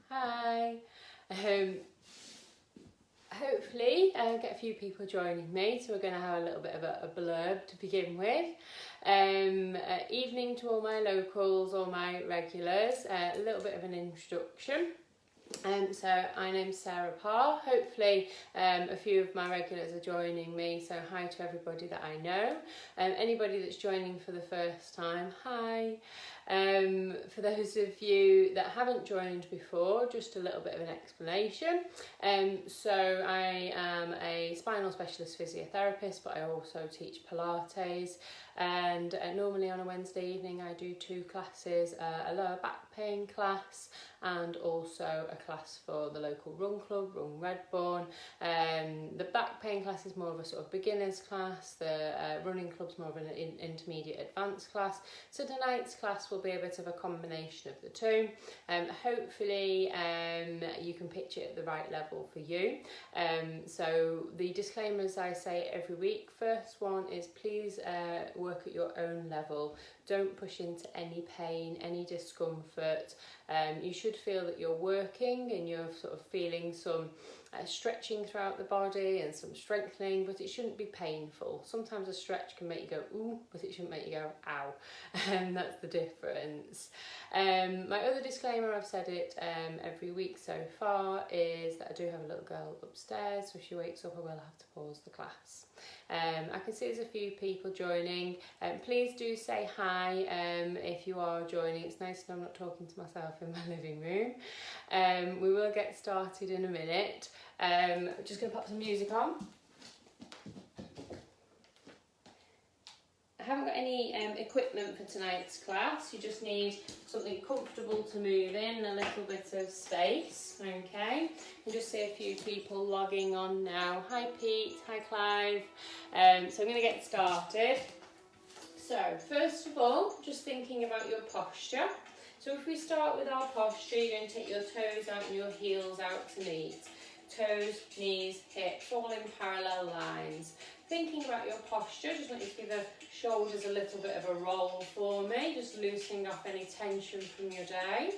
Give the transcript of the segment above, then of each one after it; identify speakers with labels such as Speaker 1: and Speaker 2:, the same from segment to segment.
Speaker 1: Hi. Hopefully get a few people joining me, so we're going to have a little bit of a blurb to begin with. Evening to all my locals, all my regulars, a little bit of an introduction. So my name's Sarah Parr. Hopefully a few of my regulars are joining me, so hi to everybody that I know. Anybody that's joining for the first time, hi. For those of you that haven't joined before, just a little bit of an explanation. So I am a spinal specialist physiotherapist, but I also teach Pilates, and normally on a Wednesday evening I do 2 classes, a lower back pain class and also a class for the local run club, Run Redbourne. The back pain class is more of a sort of beginners class, the running club's more of an intermediate advanced class. So tonight's class will be a bit of a combination of the two. Hopefully you can pitch it at the right level for you. So the disclaimers I say every week. First one is please work at your own level. Don't push into any pain, any discomfort. You should feel that you're working and you're sort of feeling some stretching throughout the body and some strengthening, but it shouldn't be painful. Sometimes a stretch can make you go ooh, but it shouldn't make you go ow, and that's the difference. My other disclaimer, I've said it every week so far, is that I do have a little girl upstairs, so if she wakes up I will have to pause the class. I can see there's a few people joining. Please do say hi if you are joining. It's nice to know I'm not talking to myself in my living room. We will get started in a minute. I'm just going to pop some music on. I haven't got any equipment for tonight's class. You just need something comfortable to move in, a little bit of space, okay? You just see a few people logging on now. Hi Pete, hi Clive. So I'm going to get started. So first of all, just thinking about your posture. So if we start with our posture, you're going to take your toes out and your heels out to meet. Toes, knees, hips, all in parallel lines. Thinking about your posture, just want you to give the shoulders a little bit of a roll for me, just loosening off any tension from your day.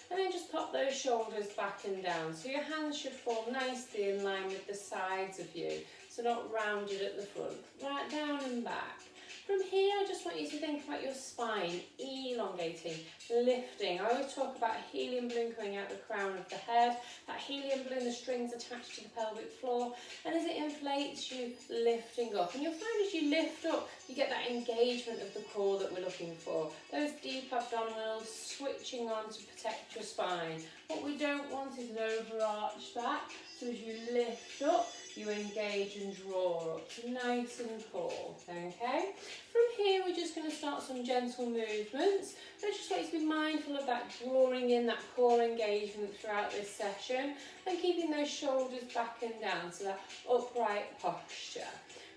Speaker 1: And then just pop those shoulders back and down. So your hands should fall nicely in line with the sides of you, so not rounded at the front, right down and back. From here, I just want you to think about your spine, elongating, lifting. I always talk about a helium balloon coming out the crown of the head. That helium balloon, the strings attached to the pelvic floor. And as it inflates, you lifting up. And you'll find as you lift up, you get that engagement of the core that we're looking for. Those deep abdominals switching on to protect your spine. What we don't want is an overarched back. So as you lift up, you engage and draw up, so nice and tall, okay? From here, we're just going to start some gentle movements. I just want you to be mindful of that drawing in, that core engagement throughout this session, and keeping those shoulders back and down, so that upright posture.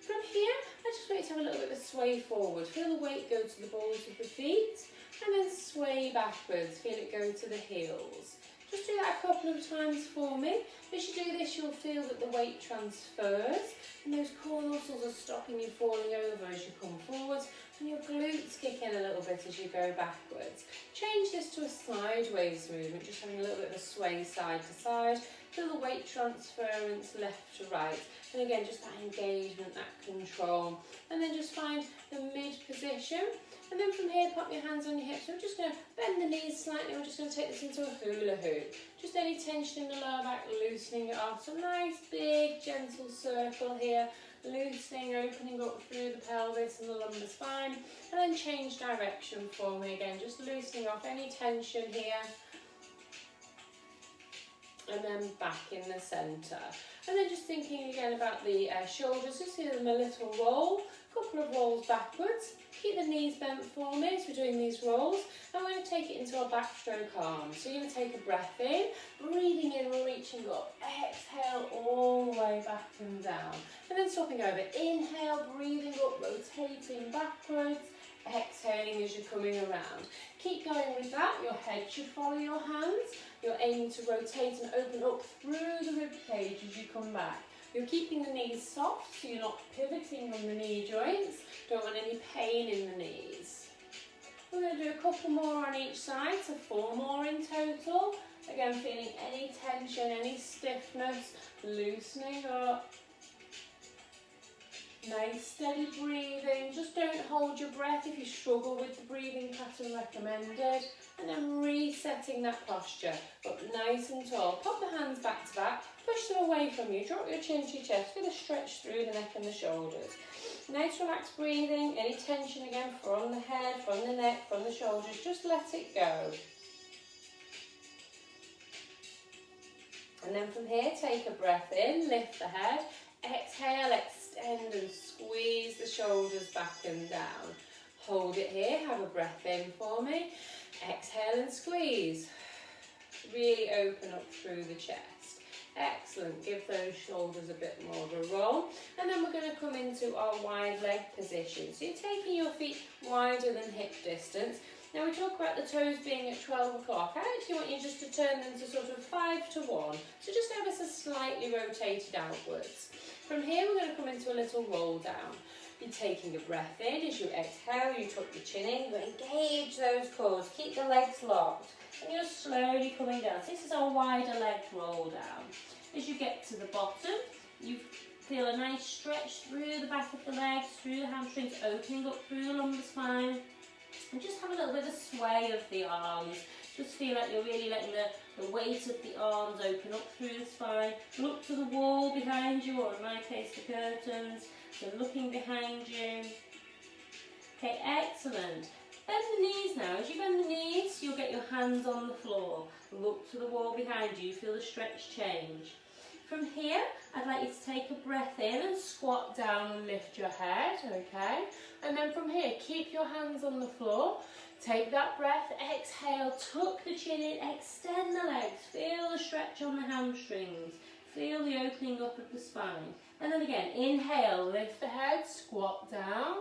Speaker 1: From here, I just want you to have a little bit of a sway forward. Feel the weight go to the balls of the feet, and then sway backwards. Feel it go to the heels. Just do that a couple of times for me. As you do this, you'll feel that the weight transfers and those core muscles are stopping you falling over as you come forwards, and your glutes kick in a little bit as you go backwards. Change this to a sideways movement, just having a little bit of a sway side to side. Feel the weight transference left to right. And again, just that engagement, that control. And then just find the mid position. And then from here, pop your hands on your hips. So we're just going to bend the knees slightly. We're just going to take this into a hula hoop. Just any tension in the lower back, loosening it off. So nice, big, gentle circle here. Loosening, opening up through the pelvis and the lumbar spine. And then change direction for me again. Just loosening off any tension here. And then back in the centre. And then just thinking again about the shoulders, just give them a little roll, a couple of rolls backwards. Keep the knees bent for me as we're doing these rolls. And we're going to take it into our backstroke arms. So you're going to take a breath in, breathing in, reaching up. Exhale all the way back and down. And then swapping over. Inhale, breathing up, rotating backwards. Exhaling as you're coming around. Keep going with that. Your head should follow your hands. You're aiming to rotate and open up through the rib cage as you come back. You're keeping the knees soft, so you're not pivoting on the knee joints. Don't want any pain in the knees. We're going to do a couple more on each side, so 4 more in total. Again, feeling any tension, any stiffness, loosening up. Nice steady breathing. Just don't hold your breath if you struggle with the breathing pattern recommended. And then resetting that posture. Up nice and tall. Pop the hands back to back. Push them away from you. Drop your chin to your chest. Feel a stretch through the neck and the shoulders. Nice relaxed breathing. Any tension again from the head, from the neck, from the shoulders. Just let it go. And then from here, take a breath in. Lift the head. Exhale, extend and squeeze the shoulders back and down. Hold it here, have a breath in for me. Exhale and squeeze. Really open up through the chest. Excellent, give those shoulders a bit more of a roll. And then we're going to come into our wide leg position. So you're taking your feet wider than hip distance. Now we talk about the toes being at 12 o'clock. I actually want you just to turn them to sort of 5 to 1. So just ever so slightly rotated outwards. From here we're going to come into a little roll down. You're taking a breath in. As you exhale, you tuck your chin in. You engage those core. Keep the legs locked. And you're slowly coming down. So this is our wider leg roll down. As you get to the bottom, you feel a nice stretch through the back of the legs, through the hamstrings, opening up through the lumbar spine. And just have a little bit of sway of the arms. Just feel like you're really letting the weight of the arms open up through the spine. Look to the wall behind you, or in my case the curtains. So looking behind you. Okay, excellent. Bend the knees now. As you bend the knees, you'll get your hands on the floor. Look to the wall behind you. Feel the stretch change. From here, I'd like you to take a breath in and squat down and lift your head, okay? And then from here, keep your hands on the floor. Take that breath, exhale, tuck the chin in, extend the legs. Feel the stretch on the hamstrings. Feel the opening up of the spine. And then again, inhale, lift the head, squat down.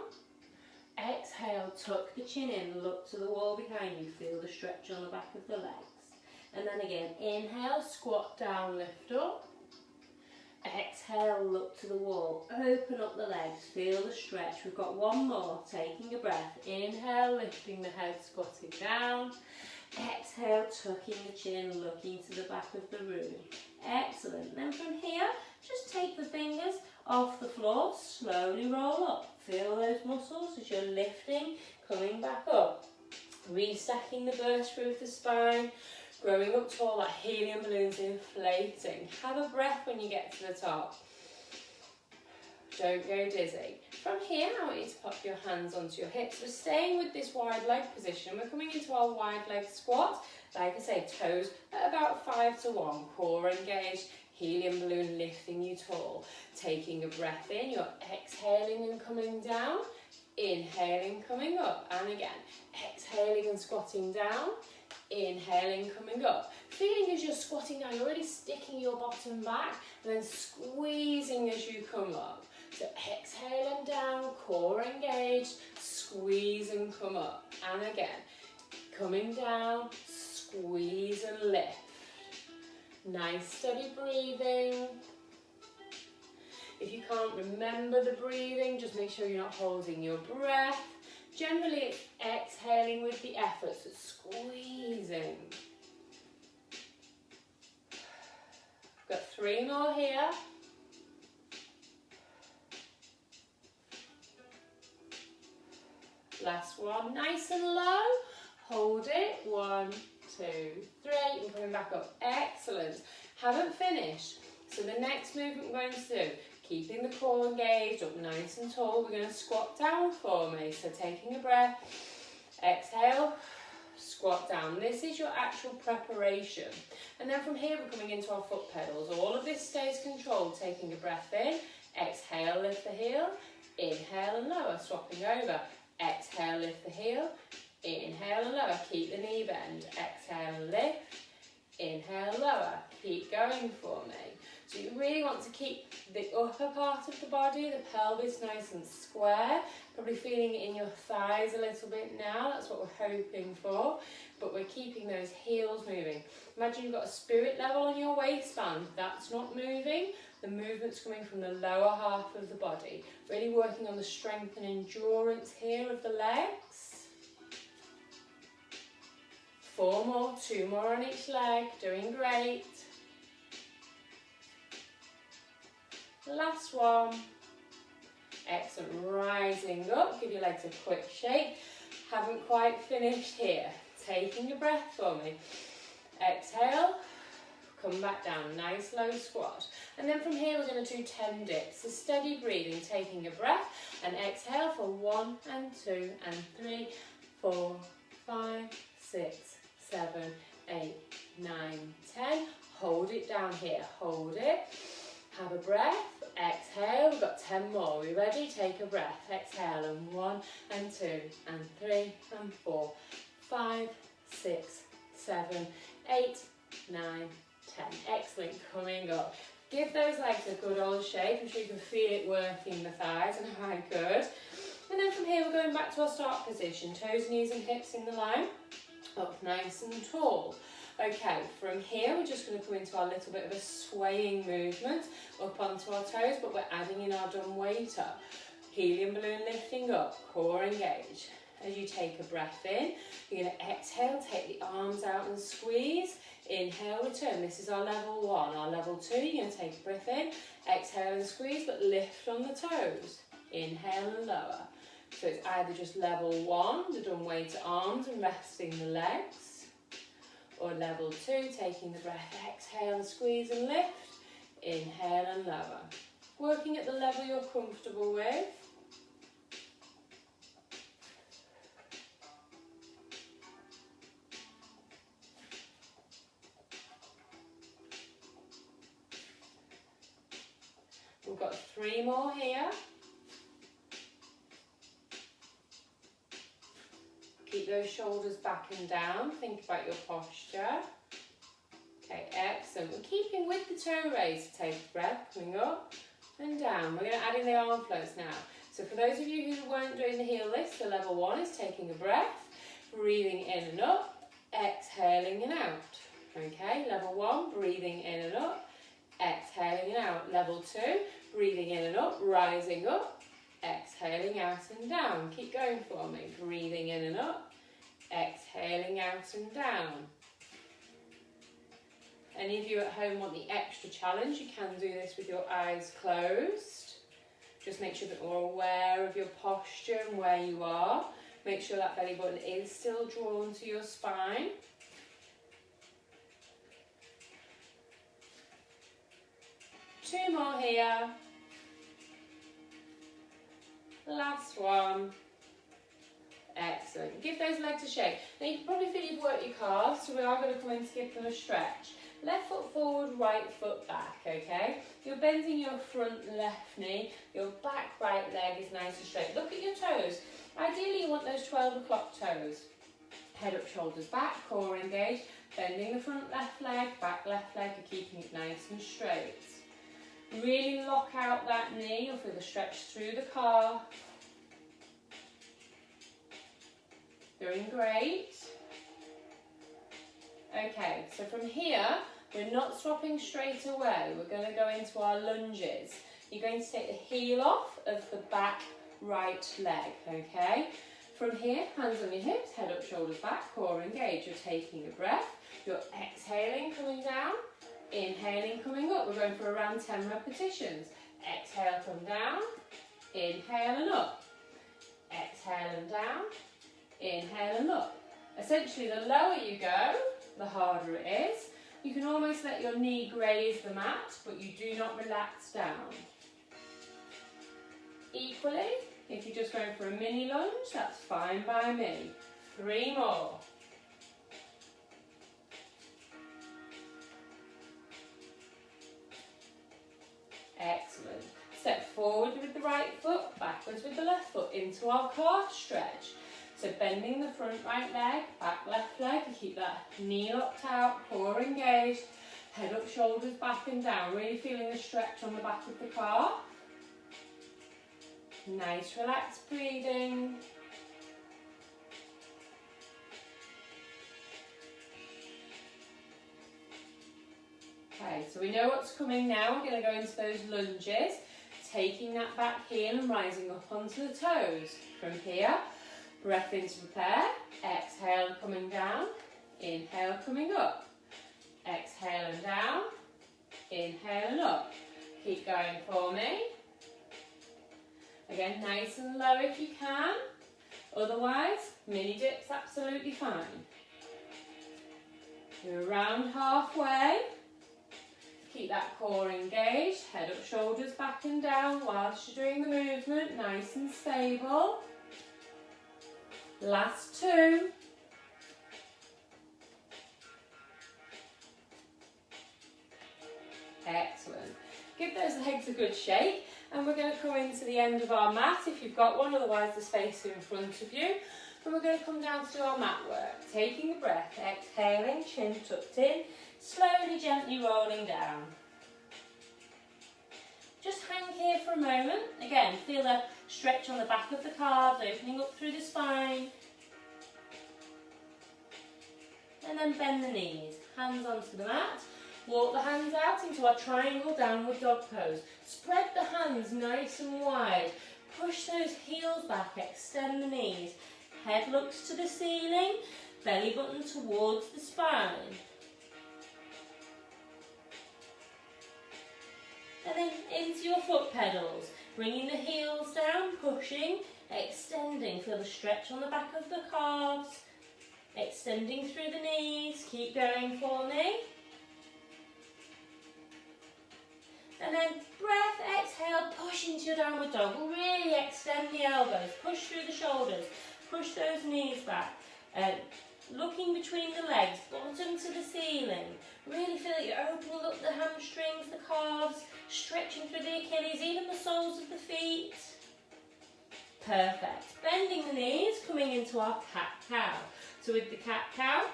Speaker 1: Exhale, tuck the chin in, look to the wall behind you. Feel the stretch on the back of the legs. And then again, inhale, squat down, lift up. Exhale, look to the wall, open up the legs, feel the stretch. We've got one more, taking a breath. Inhale, lifting the head, squatting down. Exhale, tucking the chin, looking to the back of the room. Excellent. Then from here, just take the fingers off the floor, slowly roll up. Feel those muscles as you're lifting, coming back up. Restacking the burst through the spine. Growing up tall like helium balloons, inflating. Have a breath when you get to the top. Don't go dizzy. From here, I want you to pop your hands onto your hips. We're staying with this wide leg position. We're coming into our wide leg squat. Like I say, toes at about 5 to 1. Core engaged, helium balloon lifting you tall. Taking a breath in, you're exhaling and coming down. Inhaling, coming up. And again, exhaling and squatting down. Inhaling, coming up. Feeling as you're squatting down, you're really sticking your bottom back and then squeezing as you come up. So exhale and down, core engaged, squeeze and come up. And again, coming down, squeeze and lift. Nice steady breathing. If you can't remember the breathing, just make sure you're not holding your breath. Generally, it's exhaling with the effort, so squeezing. Got 3 more here. Last one, nice and low. Hold it. 1, 2, 3, and coming back up. Excellent. Haven't finished. So the next movement we're going to do, keeping the core engaged, up nice and tall. We're going to squat down for me. So taking a breath, exhale, squat down. This is your actual preparation. And then from here, we're coming into our foot pedals. All of this stays controlled. Taking a breath in, exhale, lift the heel, inhale and lower, swapping over. Exhale, lift the heel, inhale and lower. Keep the knee bend. Exhale and lift, inhale, lower. Keep going for me. So you really want to keep the upper part of the body, the pelvis, nice and square. Probably feeling it in your thighs a little bit now. That's what we're hoping for. But we're keeping those heels moving. Imagine you've got a spirit level on your waistband. That's not moving. The movement's coming from the lower half of the body. Really working on the strength and endurance here of the legs. 4 more, 2 more on each leg, doing great. Last one. Excellent, rising up, give your legs a quick shake. Haven't quite finished here. Taking a breath for me. Exhale, come back down, nice low squat. And then from here we're going to do 10 dips. So steady breathing, taking a breath, and exhale for 1 and 2 and 3, 4, 5, 6, 7, 8, 9, 10. Hold it down here, hold it. Have a breath, exhale, we've got 10 more. We ready? Take a breath, exhale, and 1 and 2 and 3 and 4, 5, 6, 7, 8, 9, 10. Excellent, coming up. Give those legs a good old shake. I'm sure you can feel it working the thighs, and how good. And then from here we're going back to our start position. Toes, knees and hips in the line. Up nice and tall. Okay, from here we're just going to come into our little bit of a swaying movement up onto our toes, but we're adding in our dumb weight up. Helium balloon lifting up, core engage. As you take a breath in, you're going to exhale, take the arms out and squeeze. Inhale, return. This is our level 1. Our level 2, you're going to take a breath in, exhale and squeeze, but lift on the toes. Inhale and lower. So it's either just level 1, the dumb weight arms and resting the legs, or level 2, taking the breath, exhale and squeeze and lift, inhale and lower. Working at the level you're comfortable with. We've got 3 more here. Keep those shoulders back and down. Think about your posture. Okay, excellent. We're keeping with the toe raise. Take a breath, coming up and down. We're going to add in the arm floats now. So for those of you who weren't doing the heel lift, the level 1 is taking a breath, breathing in and up, exhaling and out. Okay, level 1, breathing in and up, exhaling and out. Level 2, breathing in and up, rising up, exhaling out and down. Keep going for me. Breathing in and up, exhaling out and down. Any of you at home want the extra challenge, you can do this with your eyes closed. Just make sure that you're aware of your posture and where you are. Make sure that belly button is still drawn to your spine. Two more here. Last one. Excellent. Give those legs a shake. Now you can probably feel you've worked your calves, so we are going to come in to give them a stretch. Left foot forward, right foot back, okay? You're bending your front left knee, your back right leg is nice and straight. Look at your toes. Ideally you want those 12 o'clock toes. Head up, shoulders back, core engaged. Bending the front left leg, back left leg, you're keeping it nice and straight. Really lock out that knee, you'll feel the stretch through the calf. Doing great. Okay, so from here, we're not swapping straight away. We're going to go into our lunges. You're going to take the heel off of the back right leg, okay? From here, hands on your hips, head up, shoulders back, core engaged. You're taking a breath. You're exhaling, coming down. Inhaling, coming up. We're going for around 10 repetitions. Exhale, come down. Inhale and up. Exhale and down. Inhale and up. Essentially, the lower you go, the harder it is. You can almost let your knee graze the mat, but you do not relax down. Equally, if you're just going for a mini lunge, that's fine by me. 3 more. Excellent. Step forward with the right foot, backwards with the left foot into our calf stretch. So bending the front right leg, back left leg, and keep that knee locked out, core engaged, head up, shoulders back and down. Really feeling the stretch on the back of the calf. Nice relaxed breathing. Okay, so we know what's coming now. We're going to go into those lunges, taking that back heel and rising up onto the toes. From here, breath in to prepare, exhale coming down, Inhale, coming up. Exhale and down. Inhale and up. Keep going for me. Again, nice and low if you can. Otherwise, mini dip's absolutely fine. You're around halfway. Keep that core engaged. Head up, shoulders back and down whilst you're doing the movement. Nice and stable. Last two. Excellent. Give those legs a good shake, and we're going to come into the end of our mat if you've got one, otherwise the space in front of you. And we're going to come down to do our mat work. Taking a breath, exhaling, chin tucked in, slowly, gently rolling down. Just hang here for a moment. Again, feel a stretch on the back of the calves, opening up through the spine. And then bend the knees, hands onto the mat. Walk the hands out into our triangle downward dog pose. Spread the hands nice and wide. Push those heels back, extend the knees. Head looks to the ceiling, belly button towards the spine. And then into your foot pedals. Bringing the heels down, pushing, extending. Feel the stretch on the back of the calves. Extending through the knees. Keep going for me. And then breath, exhale, push into your downward dog. Really extend the elbows, push through the shoulders, push those knees back. Looking between the legs, bottom to the ceiling. Really feel that you're opening up the hamstrings, the calves, stretching through the Achilles, even the soles of the feet. Perfect. Bending the knees, coming into our cat-cow. So with the cat-cow,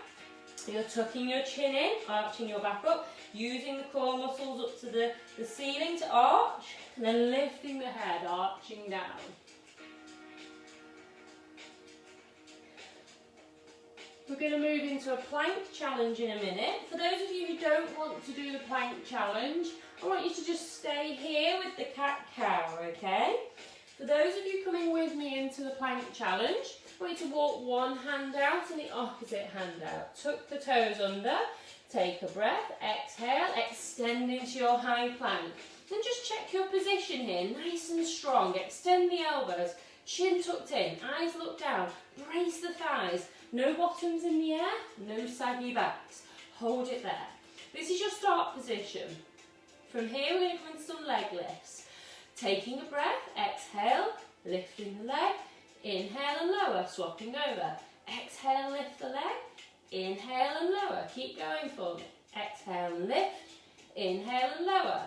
Speaker 1: you're tucking your chin in, arching your back up, using the core muscles up to the ceiling to arch, and then lifting the head, arching down. We're going to move into a plank challenge in a minute. For those of you who don't want to do the plank challenge, I want you to just stay here with the cat-cow, okay? For those of you coming with me into the plank challenge, I want you to walk one hand out and the opposite hand out. Tuck the toes under, take a breath, exhale, extend into your high plank. Then just check your position here, nice and strong. Extend the elbows, chin tucked in, eyes look down, brace the thighs. No bottoms in the air, no saggy backs. Hold it there. This is your start position. From here, we're going to come into some leg lifts. Taking a breath, exhale, lifting the leg, inhale and lower, swapping over. Exhale, lift the leg, inhale and lower. Keep going for me. Exhale and lift, inhale and lower.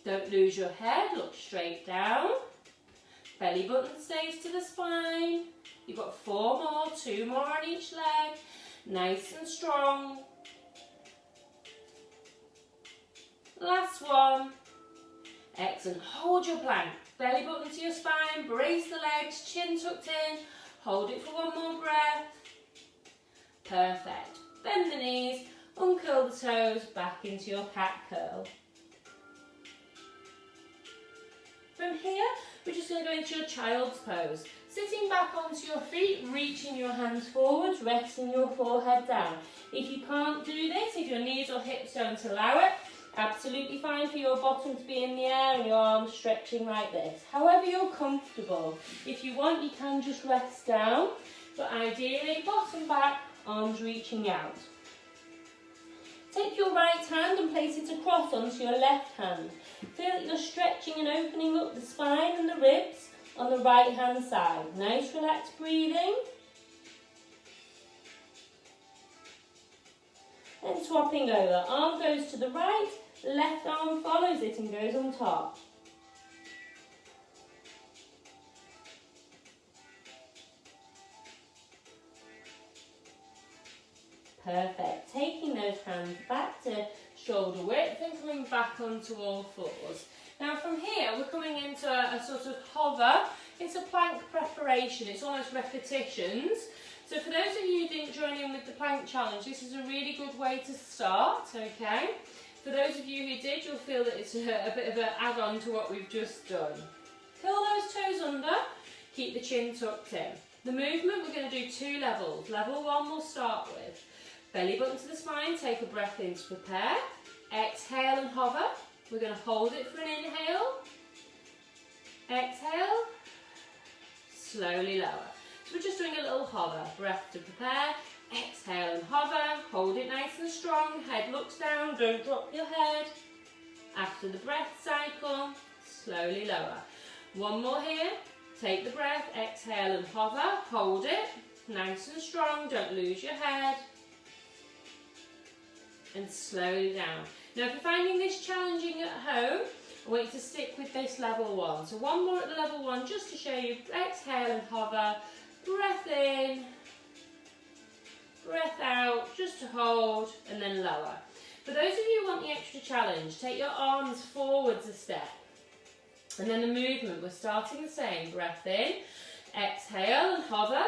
Speaker 1: Don't lose your head, look straight down. Belly button stays to the spine. You've got 4 more, 2 more on each leg. Nice and strong. Last one. Excellent. Hold your plank. Belly button to your spine. Brace the legs. Chin tucked in. Hold it for 1 more breath. Perfect. Bend the knees. Uncurl the toes. Back into your cat curl. From here, we're just going to go into your child's pose. Sitting back onto your feet, reaching your hands forwards, resting your forehead down. If you can't do this, if your knees or hips don't allow it, absolutely fine for your bottom to be in the air and your arms stretching like this. However you're comfortable. If you want, you can just rest down, but ideally, bottom back, arms reaching out. Take your right hand and place it across onto your left hand. Feel that you're stretching and opening up the spine and the ribs on the right hand side. Nice relaxed breathing. And swapping over. Arm goes to the right, left arm follows it and goes on top. Perfect. Taking those hands back to shoulder width and coming back onto all fours. Now from here we're coming into a sort of hover. It's a plank preparation, it's almost repetitions. So for those of you who didn't join in with the plank challenge, this is a really good way to start, okay? For those of you who did, you'll feel that it's a bit of an add-on to what we've just done. Curl those toes under, keep the chin tucked in. The movement, we're going to do 2 levels. Level 1 we'll start with. Belly button to the spine, take a breath in to prepare. Exhale and hover. We're going to hold it for an inhale. Exhale. Slowly lower. So we're just doing a little hover. Breath to prepare. Exhale and hover. Hold it nice and strong. Head looks down. Don't drop your head. After the breath cycle, slowly lower. One more here. Take the breath. Exhale and hover. Hold it. Nice and strong. Don't lose your head. And slowly down. Now if you're finding this challenging at home, I want you to stick with this level 1. So one more at the level 1 just to show you. Exhale and hover. Breath in. Breath out. Just to hold and then lower. For those of you who want the extra challenge, take your arms forwards a step. And then the movement, we're starting the same. Breath in. Exhale and hover.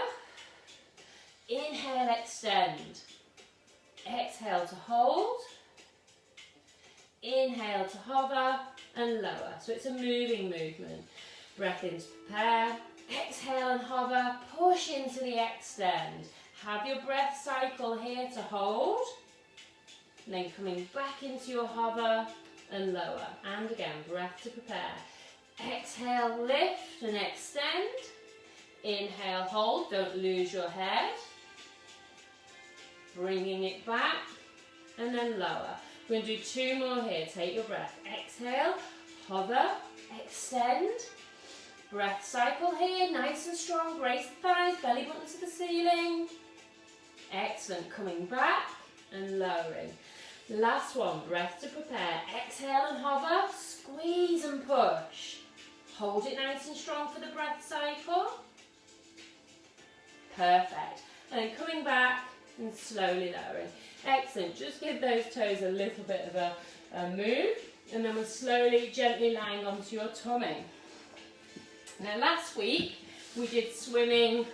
Speaker 1: Inhale, extend. Exhale to hold, inhale to hover and lower. So it's a moving movement. Breath in to prepare, exhale and hover, push into the extend. Have your breath cycle here to hold, and then coming back into your hover and lower. And again, breath to prepare. Exhale, lift and extend. Inhale, hold, don't lose your head. Bringing it back and then lower. We're going to do 2 more here. Take your breath. Exhale, hover, extend. Breath cycle here, nice and strong. Brace the thighs, belly button to the ceiling. Excellent. Coming back and lowering. Last one, breath to prepare. Exhale and hover, squeeze and push. Hold it nice and strong for the breath cycle. Perfect. And then coming back and slowly lowering. Excellent. Just give those toes a little bit of a move, and then we're slowly, gently lying onto your tummy. Now last week we did swimming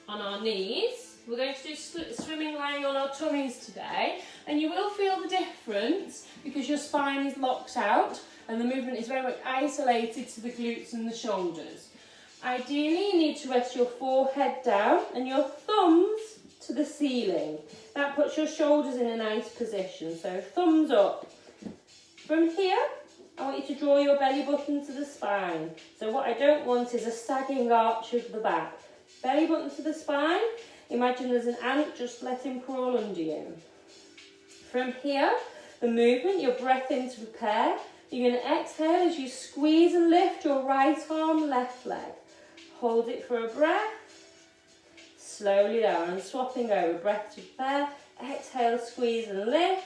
Speaker 1: on our knees. We're going to do swimming lying on our tummies today, and you will feel the difference because your spine is locked out and the movement is very much isolated to the glutes and the shoulders. Ideally you need to rest your forehead down and your thumbs to the ceiling. That puts your shoulders in a nice position. So thumbs up. From here, I want you to draw your belly button to the spine. So what I don't want is a sagging arch of the back. Belly button to the spine. Imagine there's an ant, just let him crawl under you. From here, the movement, your breath in to prepare. You're going to exhale as you squeeze and lift your right arm, left leg. Hold it for a breath. Slowly down and swapping over. Breath to prepare. Exhale, squeeze and lift.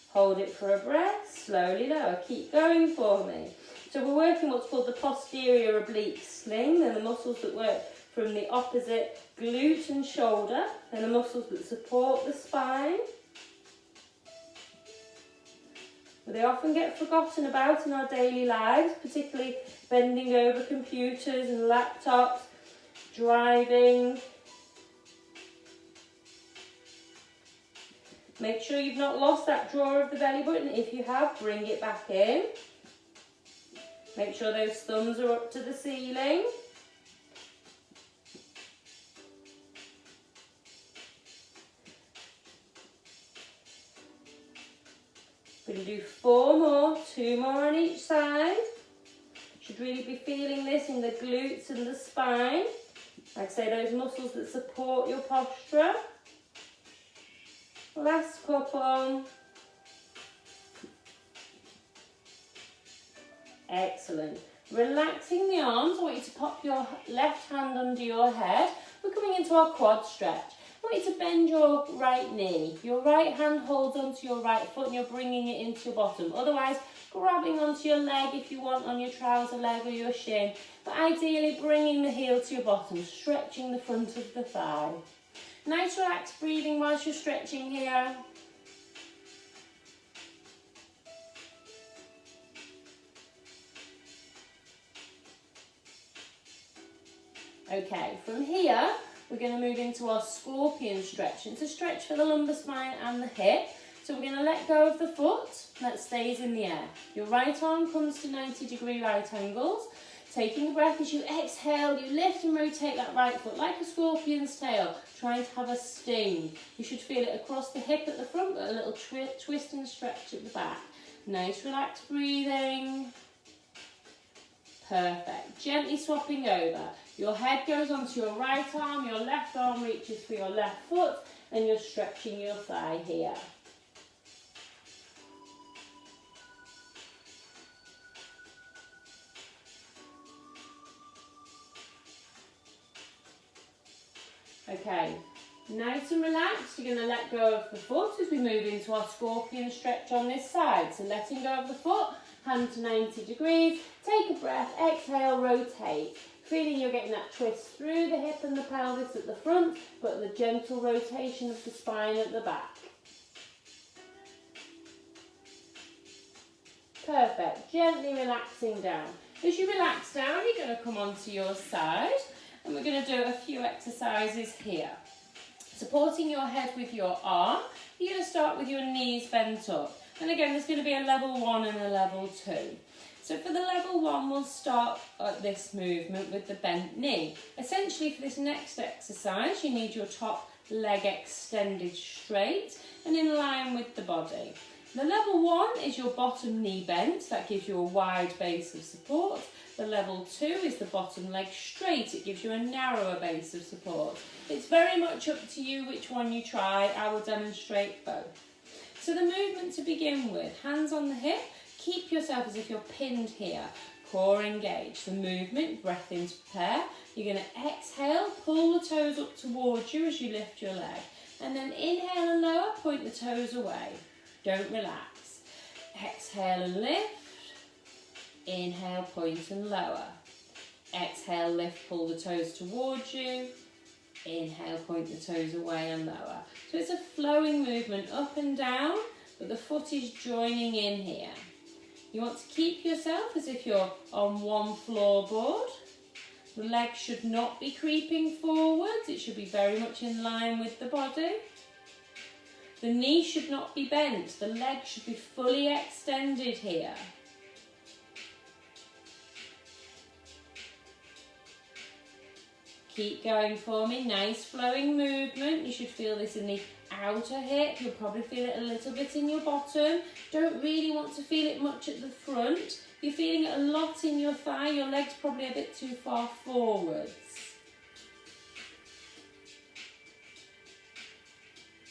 Speaker 1: Hold it for a breath. Slowly lower. Keep going for me. So we're working what's called the posterior oblique sling. They're the muscles that work from the opposite glute and shoulder. They're the muscles that support the spine. But they often get forgotten about in our daily lives, particularly bending over computers and laptops, driving. Make sure you've not lost that draw of the belly button. If you have, bring it back in. Make sure those thumbs are up to the ceiling. We're going to do 4 more, 2 more on each side. Should really be feeling this in the glutes and the spine. Like I say, those muscles that support your posture. Last couple. Excellent. Relaxing the arms. I want you to pop your left hand under your head. We're coming into our quad stretch. I want you to bend your right knee. Your right hand holds onto your right foot and you're bringing it into your bottom. Otherwise, grabbing onto your leg if you want, on your trouser leg or your shin. But ideally, bringing the heel to your bottom, stretching the front of the thigh. Nice relaxed breathing whilst you're stretching here. Okay, from here, we're going to move into our scorpion stretch. It's a stretch for the lumbar spine and the hip. So we're going to let go of the foot that stays in the air. Your right arm comes to 90-degree right angles. Taking a breath as you exhale, you lift and rotate that right foot like a scorpion's tail, trying to have a sting. You should feel it across the hip at the front, but a little twist and stretch at the back. Nice relaxed breathing. Perfect. Gently swapping over. Your head goes onto your right arm, your left arm reaches for your left foot, and you're stretching your thigh here. Okay, nice and relaxed, you're going to let go of the foot as we move into our scorpion stretch on this side. So letting go of the foot, hand to 90 degrees, take a breath, exhale, rotate. Feeling you're getting that twist through the hip and the pelvis at the front, but the gentle rotation of the spine at the back. Perfect, gently relaxing down. As you relax down, you're going to come onto your side. And we're going to do a few exercises here. Supporting your head with your arm, you're going to start with your knees bent up. And again, there's going to be a level 1 and a level 2. So for the level 1, we'll start at this movement with the bent knee. Essentially for this next exercise, you need your top leg extended straight and in line with the body. The level 1 is your bottom knee bent, that gives you a wide base of support. The level 2 is the bottom leg straight, it gives you a narrower base of support. It's very much up to you which one you try, I will demonstrate both. So the movement to begin with, hands on the hip, keep yourself as if you're pinned here, core engaged. The movement, breath in to prepare, you're going to exhale, pull the toes up towards you as you lift your leg. And then inhale and lower, point the toes away. Don't relax. Exhale and lift. Inhale, point and lower. Exhale, lift, pull the toes towards you. Inhale, point the toes away and lower. So it's a flowing movement up and down, but the foot is joining in here. You want to keep yourself as if you're on one floorboard. The leg should not be creeping forwards. It should be very much in line with the body. The knee should not be bent. The leg should be fully extended here. Keep going for me. Nice flowing movement. You should feel this in the outer hip. You'll probably feel it a little bit in your bottom. Don't really want to feel it much at the front. You're feeling it a lot in your thigh. Your leg's probably a bit too far forwards.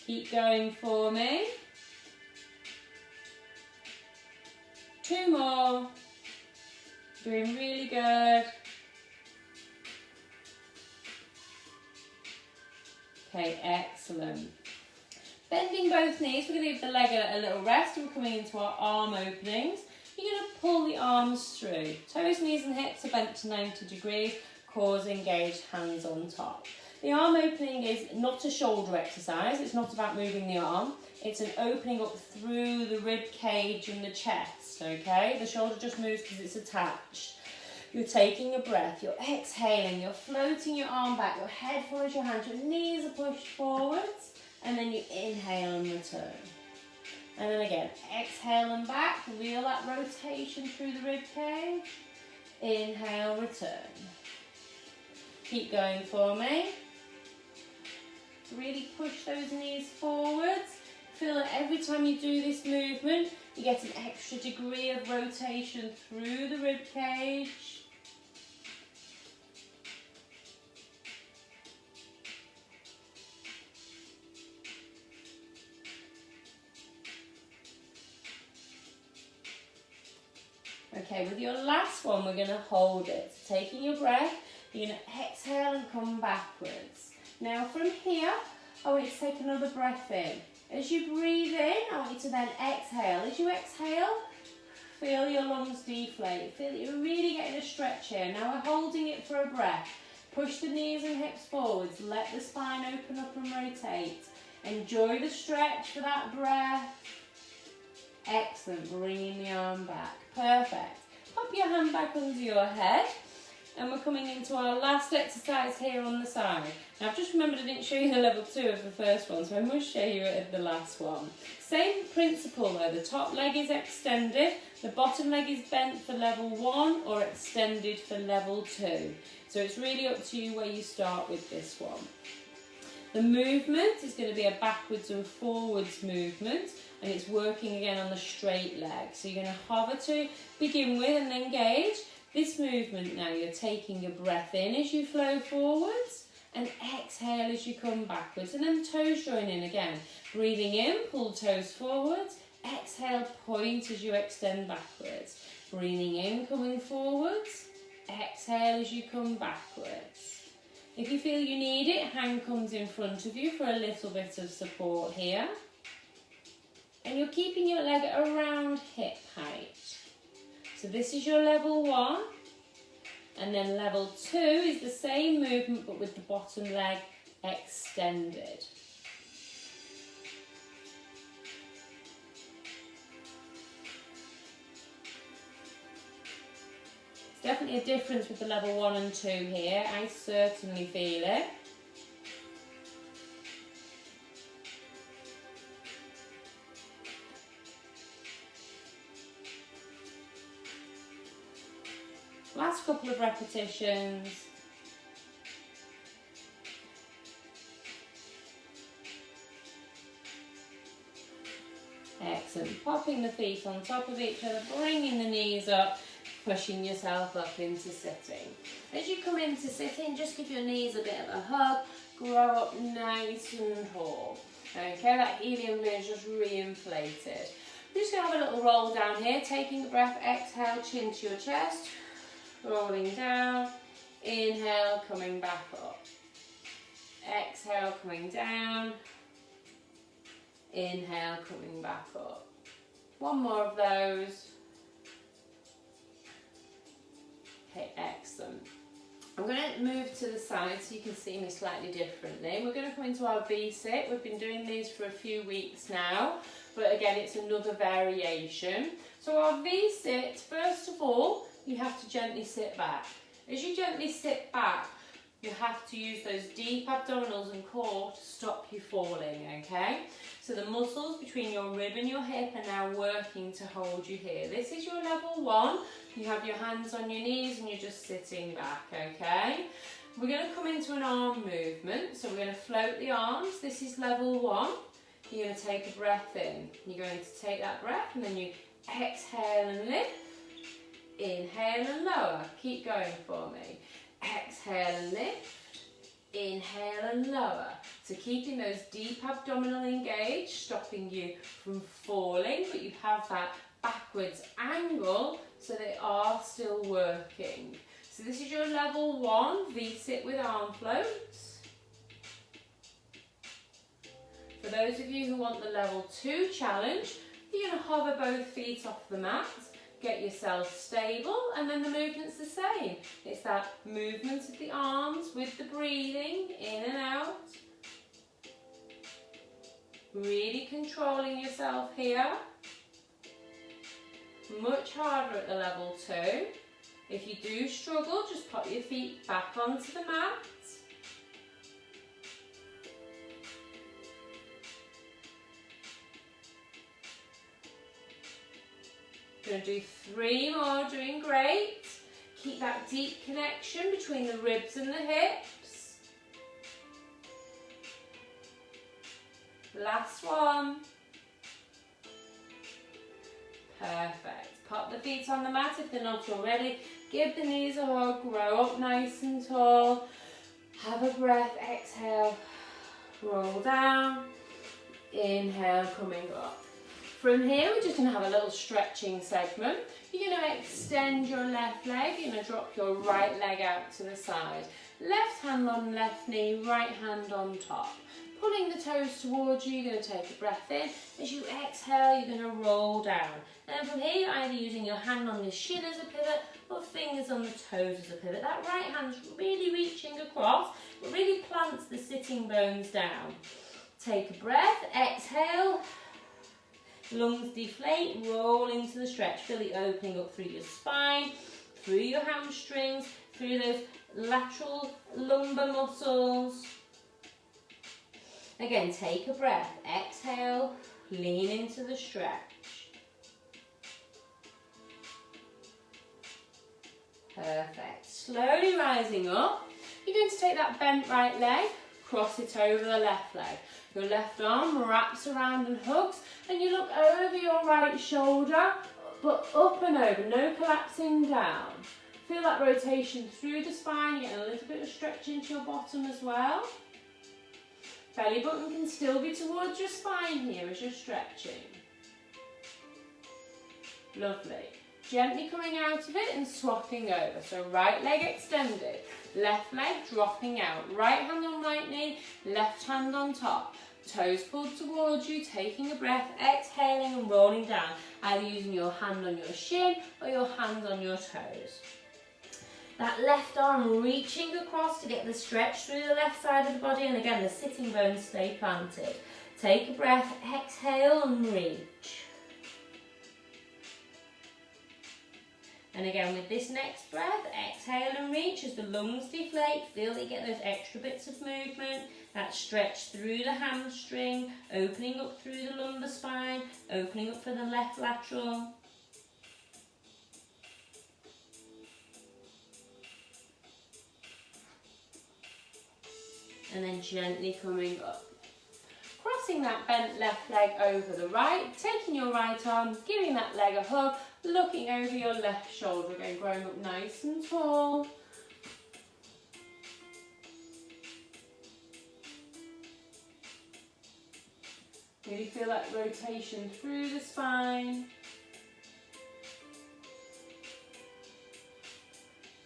Speaker 1: Keep going for me. 2 more. Doing really good. Okay, excellent. Bending both knees, we're going to give the leg a little rest and we're coming into our arm openings. You're going to pull the arms through. Toes, knees and hips are bent to 90 degrees, cores engaged, hands on top. The arm opening is not a shoulder exercise, it's not about moving the arm, it's an opening up through the rib cage and the chest, okay? The shoulder just moves because it's attached. You're taking a breath, you're exhaling, you're floating your arm back, your head follows your hands, your knees are pushed forwards, and then you inhale and return. And then again, exhale and back, feel that rotation through the rib cage. Inhale, return. Keep going for me. Really push those knees forwards. Feel that every time you do this movement, you get an extra degree of rotation through the rib cage. Okay, with your last one, we're going to hold it. So taking your breath, you're going to exhale and come backwards. Now from here, I want you to take another breath in. As you breathe in, I want you to then exhale. As you exhale, feel your lungs deflate. Feel that you're really getting a stretch here. Now we're holding it for a breath. Push the knees and hips forwards. Let the spine open up and rotate. Enjoy the stretch for that breath. Excellent, bringing the arm back. Perfect. Pop your hand back under your head. And we're coming into our last exercise here on the side. Now, I've just remembered I didn't show you the level 2 of the first one, so I must show you it at the last one. Same principle though, the top leg is extended, the bottom leg is bent for level 1 or extended for level 2. So it's really up to you where you start with this one. The movement is going to be a backwards and forwards movement, and it's working again on the straight leg. So you're going to hover to begin with and then gauge. This movement now, you're taking your breath in as you flow forwards and exhale as you come backwards, and then toes join in again. Breathing in, pull toes forwards, exhale, point as you extend backwards. Breathing in, coming forwards, exhale as you come backwards. If you feel you need it, hand comes in front of you for a little bit of support here. And you're keeping your leg around hip height. So this is your level 1. And then level 2 is the same movement but with the bottom leg extended. Definitely a difference with the level 1 and 2 here. I certainly feel it. Last couple of repetitions. Excellent. Popping the feet on top of each other, bringing the knees up, pushing yourself up into sitting. As you come into sitting, just give your knees a bit of a hug, grow up nice and tall. Okay, that helium balloon is just re-inflated. We're just going to have a little roll down here, taking a breath, exhale, chin to your chest, rolling down, inhale, coming back up. Exhale, coming down, inhale, coming back up. One more of those. Okay, excellent. I'm going to move to the side so you can see me slightly differently. We're going to come into our V-sit. We've been doing these for a few weeks now, but again, it's another variation. So our V-sit, first of all, you have to gently sit back. As you gently sit back, you have to use those deep abdominals and core to stop you falling, okay? So the muscles between your rib and your hip are now working to hold you here. This is your level 1. You have your hands on your knees and you're just sitting back, okay? We're going to come into an arm movement. So we're going to float the arms. This is level 1. You're going to take a breath in. You're going to take that breath and then you exhale and lift. Inhale and lower. Keep going for me. Exhale and lift. Inhale and lower. So keeping those deep abdominal engaged, stopping you from falling, but you have that backwards angle so they are still working. So this is your level 1 V-sit with arm floats. For those of you who want the level 2 challenge, you're going to hover both feet off the mat. Get yourself stable, and then the movement's the same. It's that movement of the arms with the breathing in and out. Really controlling yourself here. Much harder at the level 2. If you do struggle, just pop your feet back onto the mat. Going to do 3 more, doing great. Keep that deep connection between the ribs and the hips. Last one. Perfect. Pop the feet on the mat if they're not already. Give the knees a hug, grow up nice and tall. Have a breath, exhale, roll down. Inhale, coming up. From here, we're just going to have a little stretching segment. You're going to extend your left leg. You're going to drop your right leg out to the side. Left hand on left knee, right hand on top. Pulling the toes towards you, you're going to take a breath in. As you exhale, you're going to roll down. And from here, you're either using your hand on the shin as a pivot or fingers on the toes as a pivot. That right hand's really reaching across, but really plants the sitting bones down. Take a breath, exhale. Lungs deflate, roll into the stretch. Feel the opening up through your spine, through your hamstrings, through those lateral lumbar muscles. Again, take a breath, exhale, lean into the stretch. Perfect. Slowly rising up, you're going to take that bent right leg, cross it over the left leg. Your left arm wraps around and hugs, and you look over your right shoulder, but up and over, no collapsing down. Feel that rotation through the spine, getting a little bit of stretch into your bottom as well. Belly button can still be towards your spine here as you're stretching. Lovely. Gently coming out of it and swapping over. So right leg extended, left leg dropping out. Right hand on right knee, left hand on top. Toes pulled towards you, taking a breath, exhaling and rolling down. Either using your hand on your shin or your hand on your toes. That left arm reaching across to get the stretch through the left side of the body, and again the sitting bones stay planted. Take a breath, exhale and reach. And again with this next breath, exhale and reach as the lungs deflate. Feel that you get those extra bits of movement, that stretch through the hamstring, opening up through the lumbar spine, opening up for the left lateral. And then gently coming up. Crossing that bent left leg over the right, taking your right arm, giving that leg a hug, looking over your left shoulder, again growing up nice and tall. Really feel that rotation through the spine.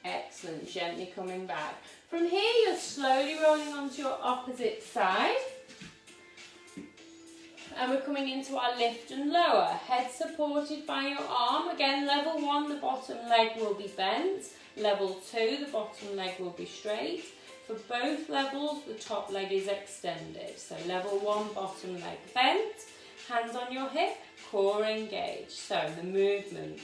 Speaker 1: Excellent, gently coming back. From here, you're slowly rolling onto your opposite side. And we're coming into our lift and lower. Head supported by your arm. Again, level 1, the bottom leg will be bent. Level 2, the bottom leg will be straight. For both levels, the top leg is extended. So level 1, bottom leg bent. Hands on your hip, core engaged. So the movement,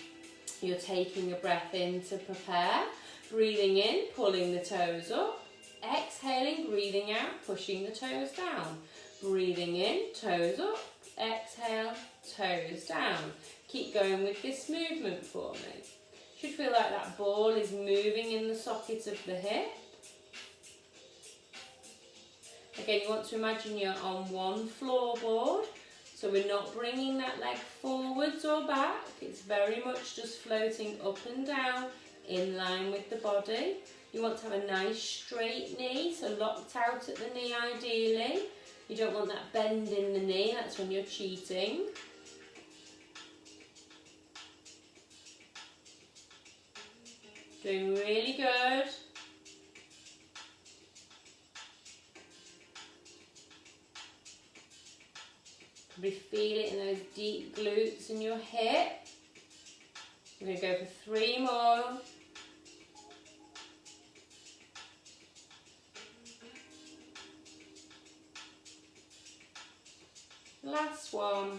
Speaker 1: you're taking a breath in to prepare. Breathing in, pulling the toes up. Exhaling, breathing out, pushing the toes down. Breathing in, toes up. Exhale, toes down. Keep going with this movement for me. Should feel like that ball is moving in the socket of the hip. Again, you want to imagine you're on one floorboard. So we're not bringing that leg forwards or back. It's very much just floating up and down in line with the body. You want to have a nice straight knee, so locked out at the knee ideally. You don't want that bend in the knee, that's when you're cheating. Doing really good. Probably feel it in those deep glutes in your hip. We're going to go for 3 more. Last one.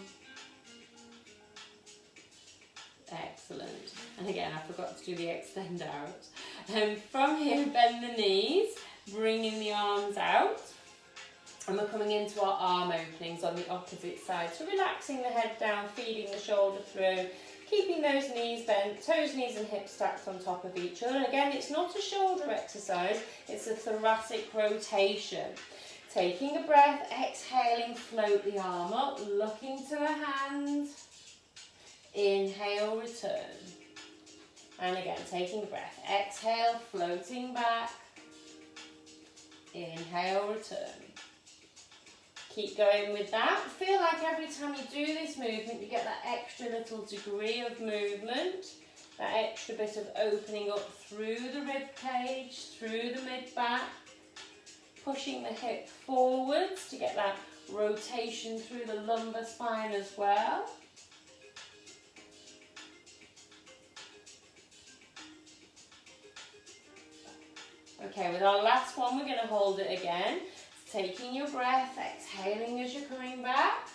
Speaker 1: Excellent. And again, I forgot to do the extend out. From here, bend the knees, bringing the arms out. And we're coming into our arm openings on the opposite side. So relaxing the head down, feeding the shoulder through, keeping those knees bent, toes, knees and hips stacked on top of each other. And again, it's not a shoulder exercise, it's a thoracic rotation. Taking a breath, exhaling, float the arm up, looking to the hand. Inhale, return. And again, taking a breath, exhale, floating back. Inhale, return. Keep going with that. Feel like every time you do this movement, you get that extra little degree of movement, that extra bit of opening up through the rib cage, through the mid-back, pushing the hip forwards to get that rotation through the lumbar spine as well. Okay, with our last one, we're going to hold it again. Taking your breath, exhaling as you're coming back,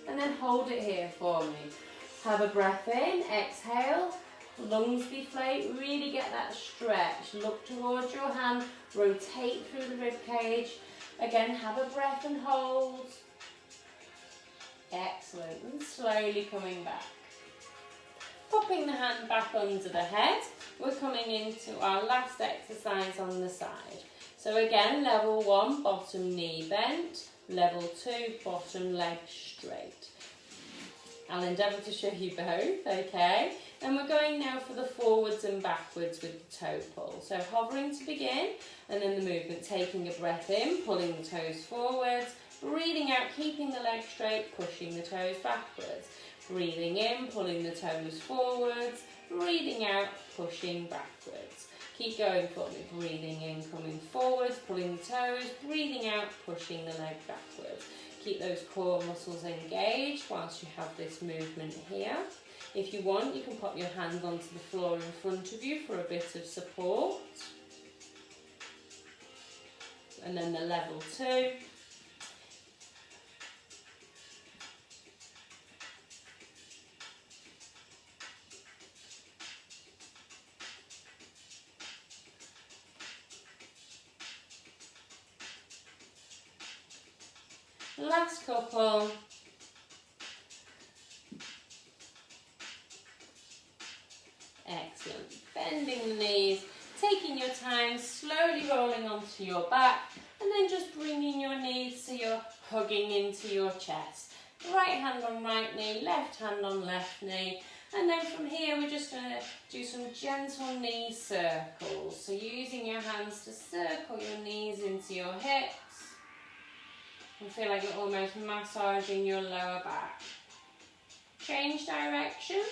Speaker 1: and then hold it here for me. Have a breath in, exhale, lungs deflate, really get that stretch. Look towards your hand, rotate through the rib cage, Again, have a breath and hold. Excellent. And slowly coming back. Popping the hand back under the head. We're coming into our last exercise on the side. So again, level 1, bottom knee bent. Level 2, bottom leg straight. I'll endeavour to show you both, okay? And we're going now for the forwards and backwards with the toe pull. So hovering to begin, and then the movement, taking a breath in, pulling the toes forwards, breathing out, keeping the leg straight, pushing the toes backwards. Breathing in, pulling the toes forwards, breathing out, pushing backwards. Keep going for me. Breathing in, coming forwards, pulling the toes, breathing out, pushing the leg backwards. Keep those core muscles engaged whilst you have this movement here. If you want, you can pop your hands onto the floor in front of you for a bit of support. And then the level 2. Last couple. Excellent. Bending the knees, taking your time, slowly rolling onto your back, and then just bringing your knees so you're hugging into your chest. Right hand on right knee, left hand on left knee. And then from here, we're just going to do some gentle knee circles. So using your hands to circle your knees into your hips. And feel like you're almost massaging your lower back. Change direction.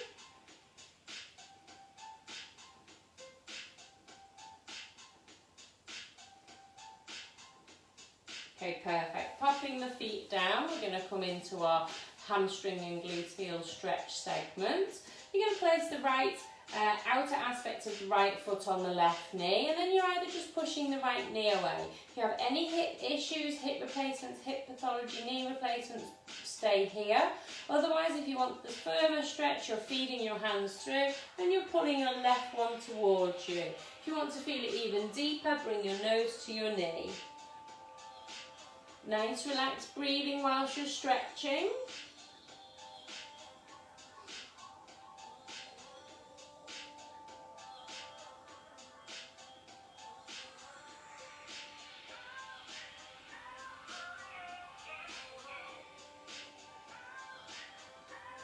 Speaker 1: Okay, perfect. Popping the feet down, we're going to come into our hamstring and gluteal stretch segment. You're going to place the right outer aspect of the right foot on the left knee, and then you're either just pushing the right knee away. If you have any hip issues, hip replacements, hip pathology, knee replacements, stay here. Otherwise, if you want the firmer stretch, you're feeding your hands through and you're pulling your left one towards you. If you want to feel it even deeper, bring your nose to your knee. Nice relaxed breathing whilst you're stretching.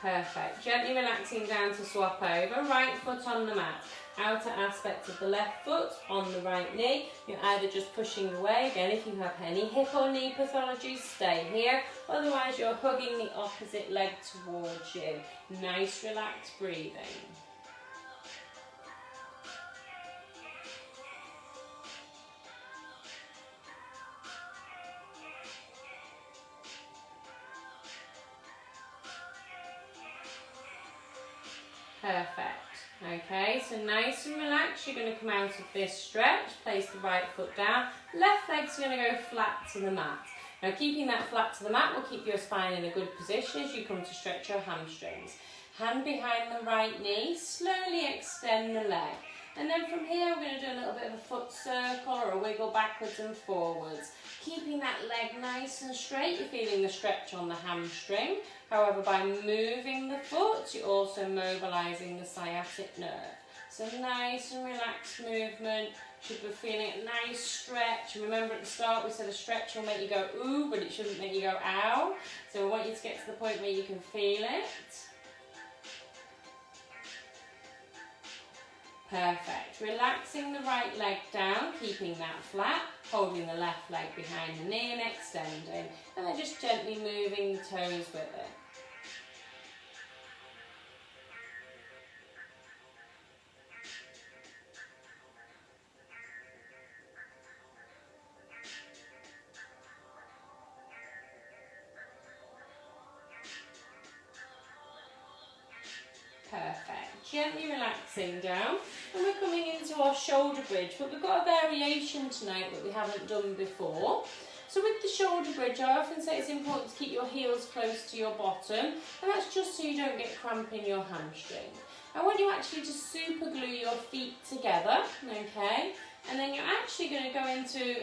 Speaker 1: Perfect. Gently relaxing down to swap over. Right foot on the mat. Outer aspect of the left foot on the right knee. You're either just pushing away. Again, if you have any hip or knee pathologies, stay here. Otherwise, you're hugging the opposite leg towards you. Nice relaxed breathing. Perfect. Okay, so nice and relaxed. You're going to come out of this stretch, place the right foot down. Left leg's going to go flat to the mat. Now, keeping that flat to the mat will keep your spine in a good position as you come to stretch your hamstrings. Hand behind the right knee, slowly extend the leg. And then from here, we're going to do a little bit of a foot circle or a wiggle backwards and forwards. Keeping that leg nice and straight, you're feeling the stretch on the hamstring. However, by moving the foot, you're also mobilising the sciatic nerve. So nice and relaxed movement. Should be feeling a nice stretch. And remember at the start we said a stretch will make you go ooh, but it shouldn't make you go ow. So we want you to get to the point where you can feel it. Perfect. Relaxing the right leg down, keeping that flat, holding the left leg behind the knee and extending. And then just gently moving the toes with it. Perfect. Gently relaxing down, and we're coming into our shoulder bridge, but we've got a variation tonight that we haven't done before. So with the shoulder bridge, I often say it's important to keep your heels close to your bottom, and that's just so you don't get cramp in your hamstring. I want you actually to super glue your feet together, okay? and then you're actually going to go into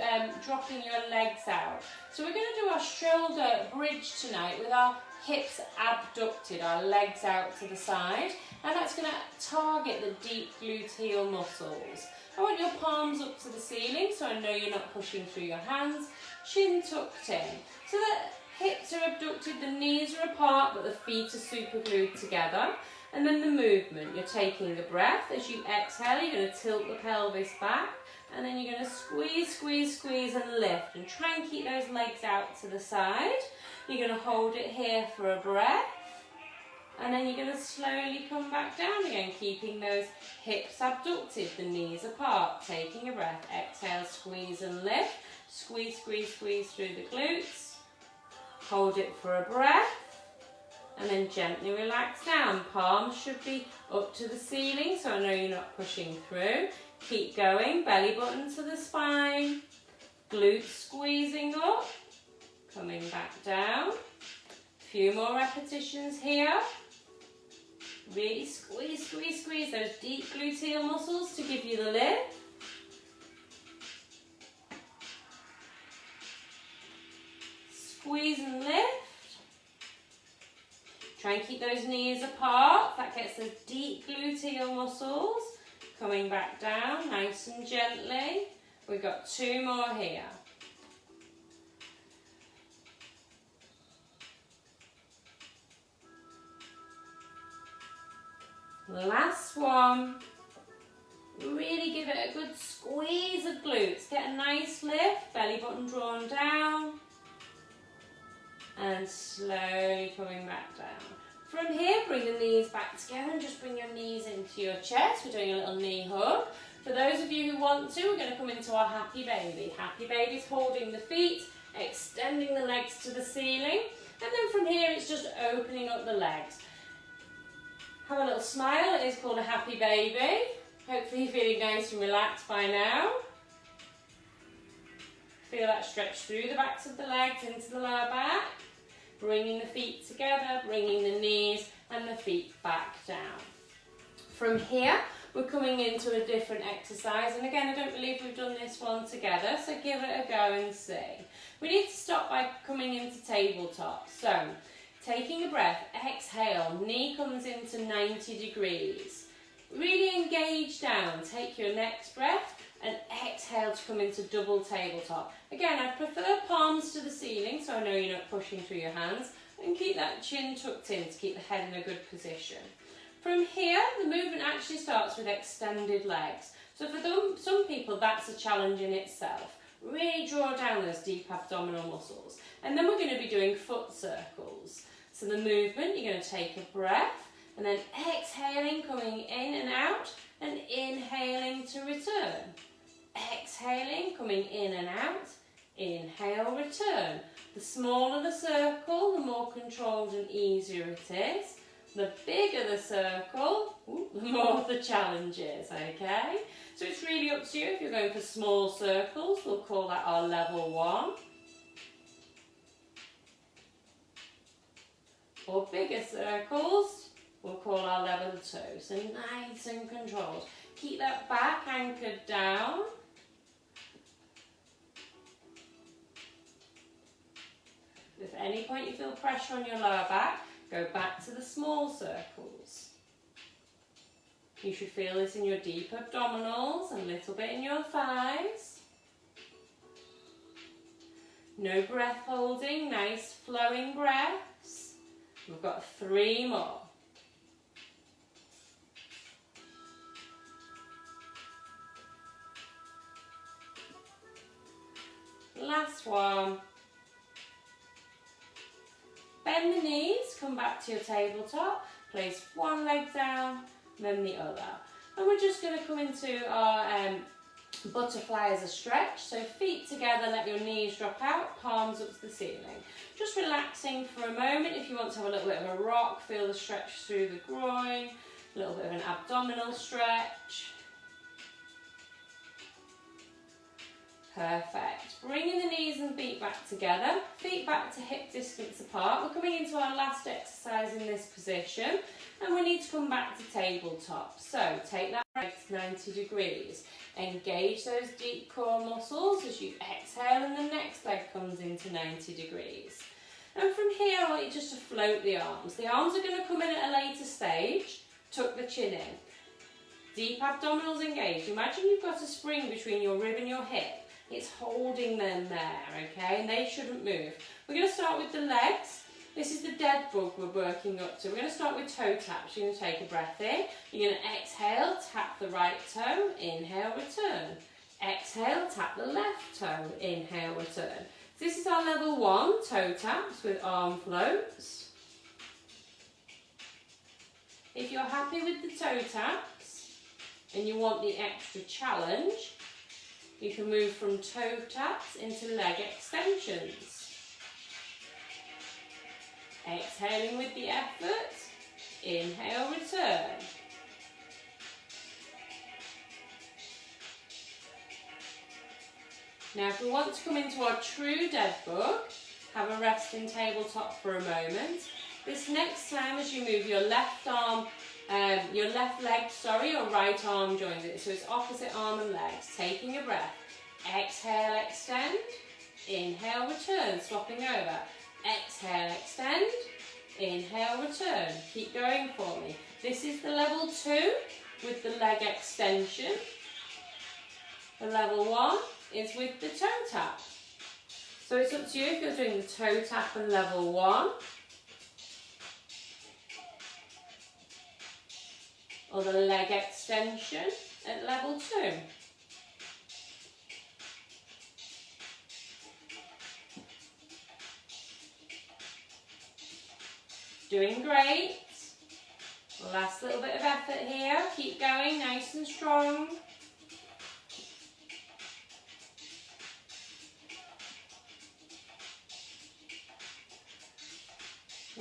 Speaker 1: dropping your legs out. So we're going to do our shoulder bridge tonight with our hips abducted, our legs out to the side, and that's going to target the deep gluteal muscles. I want your palms up to the ceiling so I know you're not pushing through your hands, chin tucked in. So that hips are abducted, the knees are apart, but the feet are super glued together. And then the movement, you're taking a breath. As you exhale, you're going to tilt the pelvis back, and then you're going to squeeze, squeeze, squeeze and lift, and try and keep those legs out to the side. You're going to hold it here for a breath, and then you're going to slowly come back down again, keeping those hips abducted, the knees apart, taking a breath. Exhale, squeeze and lift. Squeeze, squeeze, squeeze through the glutes. Hold it for a breath, and then gently relax down. Palms should be up to the ceiling, so I know you're not pushing through. Keep going, belly button to the spine. Glutes squeezing up, coming back down. A few more repetitions here. Really squeeze, squeeze, squeeze those deep gluteal muscles to give you the lift. Squeeze and lift. Try and keep those knees apart. That gets those deep gluteal muscles. Coming back down, nice and gently. We've got 2 more here. Last one. Really give it a good squeeze of glutes. Get a nice lift, belly button drawn down. And slowly coming back down. From here, bring the knees back together and just bring your knees into your chest. We're doing a little knee hug. For those of you who want to, we're going to come into our happy baby. Happy baby's holding the feet, extending the legs to the ceiling. And then from here, it's just opening up the legs. Have a little smile. It is called a happy baby. Hopefully you're feeling nice and relaxed by now. Feel that stretch through the backs of the legs into the lower back. Bringing the feet together, bringing the knees and the feet back down. From here, we're coming into a different exercise. And again, I don't believe we've done this one together, so give it a go and see. We need to stop by coming into tabletop. So, taking a breath, exhale, knee comes into 90 degrees. Really engage down, take your next breath and exhale to come into double tabletop. Again, I prefer palms to the ceiling so I know you're not pushing through your hands, and keep that chin tucked in to keep the head in a good position. From here, the movement actually starts with extended legs. So for some people, that's a challenge in itself. Really draw down those deep abdominal muscles. And then we're going to be doing foot circles. So the movement, you're going to take a breath, and then exhaling, coming in and out, and inhaling to return. Exhaling, coming in and out, inhale, return. The smaller the circle, the more controlled and easier it is. The bigger the circle, the more the challenge is, okay? So it's really up to you. If you're going for small circles, we'll call that our level 1. Or bigger circles, we'll call our level 2. So nice and controlled. Keep that back anchored down. If at any point you feel pressure on your lower back, go back to the small circles. You should feel this in your deep abdominals and a little bit in your thighs. No breath holding, nice flowing breaths. We've got 3 more. Last one. Bend the knees, come back to your tabletop, place one leg down, then the other. And we're just going to come into our butterfly as a stretch. So feet together, let your knees drop out, palms up to the ceiling. Just relaxing for a moment. If you want to have a little bit of a rock, feel the stretch through the groin, a little bit of an abdominal stretch. Perfect. Bringing the knees and feet back together, feet back to hip distance apart. We're coming into our last exercise in this position, and we need to come back to tabletop. So take that right to 90 degrees. Engage those deep core muscles as you exhale and the next leg comes into 90 degrees. And from here, I want you just to float the arms. The arms are going to come in at a later stage. Tuck the chin in. Deep abdominals engaged. Imagine you've got a spring between your rib and your hip. It's holding them there, okay? And they shouldn't move. We're going to start with the legs. This is the dead bug we're working up to. We're going to start with toe taps. You're going to take a breath in. You're going to exhale, tap the right toe. Inhale, return. Exhale, tap the left toe. Inhale, return. This is our level 1, toe taps with arm floats. If you're happy with the toe taps and you want the extra challenge, you can move from toe taps into leg extensions. Exhaling with the effort, inhale, return. Now if we want to come into our true dead bug, have a resting tabletop for a moment. This next time as you move your left arm, your left leg, your right arm joins it. So it's opposite arm and legs. Taking a breath. Exhale, extend. Inhale, return. Swapping over. Exhale, extend. Inhale, return. Keep going for me. This is the level 2 with the leg extension. The level 1 is with the toe tap. So it's up to you if you're doing the toe tap and level 1. Or the leg extension at level 2. Doing great. Last little bit of effort here. Keep going, nice and strong.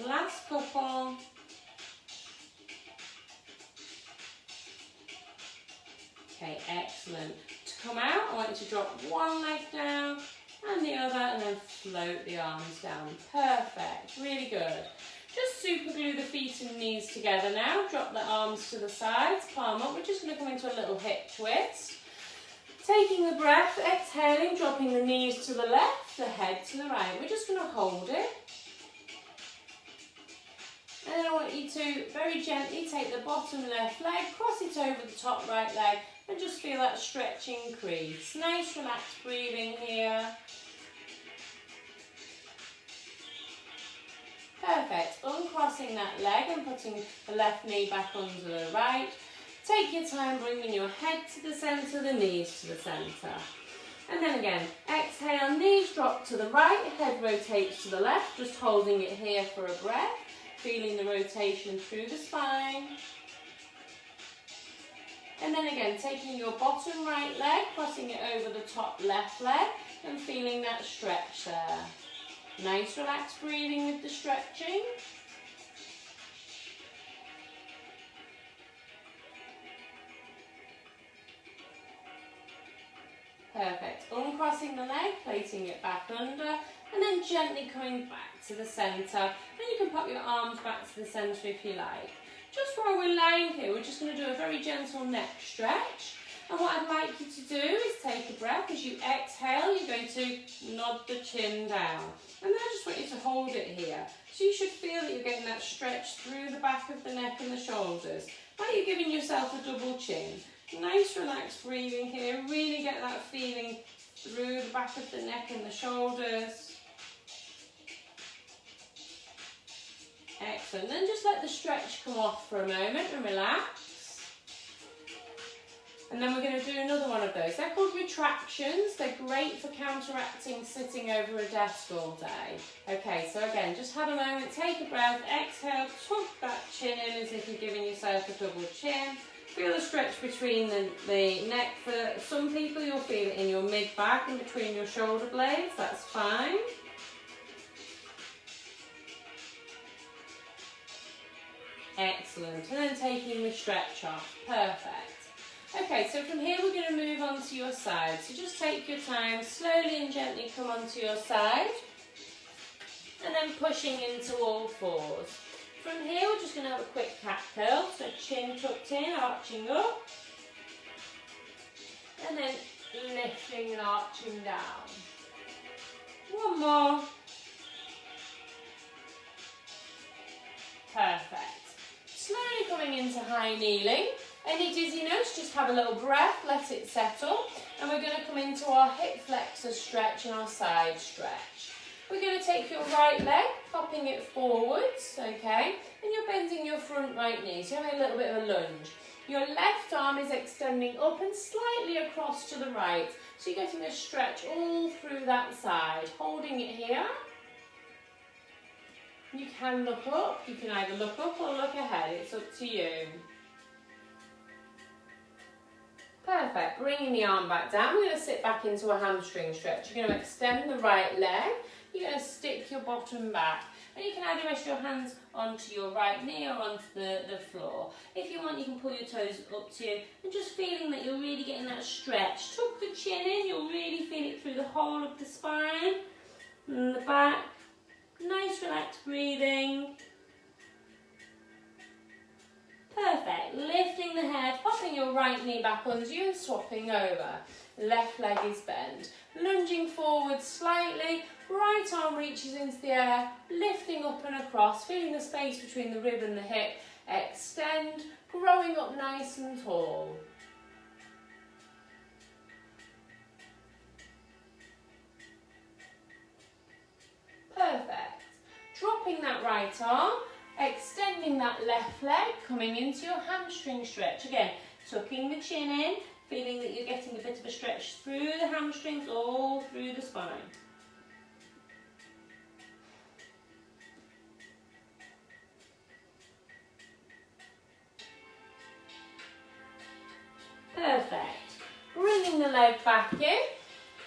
Speaker 1: Last couple. Okay, excellent. To come out, I want you to drop one leg down and the other, and then float the arms down. Perfect, really good. Just super glue the feet and knees together now. Drop the arms to the sides, palm up. We're just going to come into a little hip twist. Taking the breath, exhaling, dropping the knees to the left, the head to the right. We're just going to hold it. And then I want you to very gently take the bottom left leg, cross it over the top right leg, and just feel that stretch increase. Nice relaxed breathing here. Perfect. Uncrossing that leg and putting the left knee back under the right. Take your time bringing your head to the centre, the knees to the centre. And then again, exhale, knees drop to the right, head rotates to the left, just holding it here for a breath. Feeling the rotation through the spine. And then again, taking your bottom right leg, crossing it over the top left leg, and feeling that stretch there. Nice relaxed breathing with the stretching. Perfect. Uncrossing the leg, placing it back under, and then gently coming back to the centre. And you can pop your arms back to the centre if you like. Just while we're lying here, we're just going to do a very gentle neck stretch. And what I'd like you to do is take a breath. As you exhale, you're going to nod the chin down. And then I just want you to hold it here. So you should feel that you're getting that stretch through the back of the neck and the shoulders. Like you're giving yourself a double chin. Nice relaxed breathing here. Really get that feeling through the back of the neck and the shoulders. Excellent. Then just let the stretch come off for a moment and relax. And then we're going to do another one of those. They're called retractions. They're great for counteracting sitting over a desk all day. Okay, so again, just have a moment, take a breath, exhale, tuck that chin in as if you're giving yourself a double chin. Feel the stretch between the neck. For some people, you'll feel it in your mid-back and between your shoulder blades. That's fine. Excellent. And then taking the stretch off. Perfect. Okay, so from here we're going to move on to your side. So just take your time, slowly and gently come onto your side. And then pushing into all fours. From here we're just going to have a quick cat curl. So chin tucked in, arching up. And then lifting and arching down. One more. Perfect. Slowly coming into high kneeling. Any dizziness, just have a little breath, let it settle. And we're going to come into our hip flexor stretch and our side stretch. We're going to take your right leg, popping it forwards, okay? And you're bending your front right knee, so having a little bit of a lunge. Your left arm is extending up and slightly across to the right. So you're getting a stretch all through that side. Holding it here. You can look up. You can either look up or look ahead. It's up to you. Perfect. Bringing the arm back down. We're going to sit back into a hamstring stretch. You're going to extend the right leg. You're going to stick your bottom back. And you can either rest your hands onto your right knee or onto the floor. If you want, you can pull your toes up to you. And just feeling that you're really getting that stretch. Tuck the chin in. You'll really feel it through the whole of the spine and the back. Nice relaxed breathing. Perfect. Lifting the head, popping your right knee back under you and swapping over. Left leg is bent. Lunging forward slightly. Right arm reaches into the air, lifting up and across, feeling the space between the rib and the hip. Extend, growing up nice and tall. Perfect. Dropping that right arm, extending that left leg, coming into your hamstring stretch. Again, tucking the chin in, feeling that you're getting a bit of a stretch through the hamstrings, all through the spine. Perfect. Bringing the leg back in.